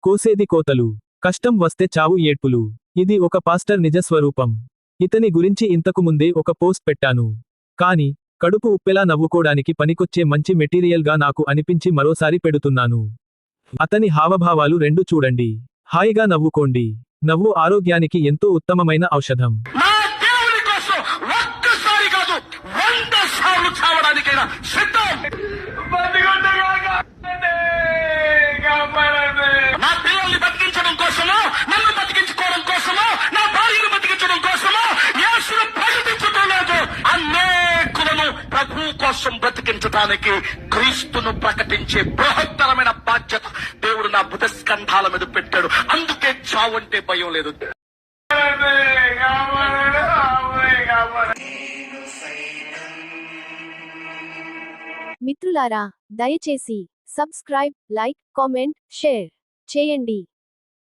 కోసేది కోతలు. కష్టం వస్తే చావు ఏడ్పులు. ఇది ఒక పాస్టర్ నిజస్వరూపం. ఇతని గురించి ఇంతకు ముందే ఒక పోస్ట్ పెట్టాను. కానీ, కడుపు ఉప్పెలా నవ్వుకోడానికి పనికొచ్చే మంచి మెటీరియల్గా నాకు అనిపించి మరోసారి పెడుతున్నాను. అతని హావభావాలు రెండు చూడండి. హాయిగా నవ్వుకోండి. నవ్వు ఆరోగ్యానికి ఎంతో ఉత్తమమైన ఔషధం. నా దేవుని కోసం ఒక్కసారి కాదు 100 సార్లు చావడానికైనా సిద్ధం. నా పిల్లల్ని బతికించడం కోసమో, నన్ను బతికించుకోవడం కోసమో, నా భార్యను బతికించడం కోసమో యేసును ప్రకటించడం లేదు. అనేకులను ప్రభు కోసం బ్రతికించడానికి క్రీస్తును ప్రకటించే బృహత్తరమైన బాధ్యత దేవుడు నా బుధ స్కంధాల మీద పెట్టాడు. అందుకే చావు అంటే భయం లేదు. మిత్రులారా, దయచేసి సబ్స్క్రైబ్, లైక్, కామెంట్, షేర్ చేయండి.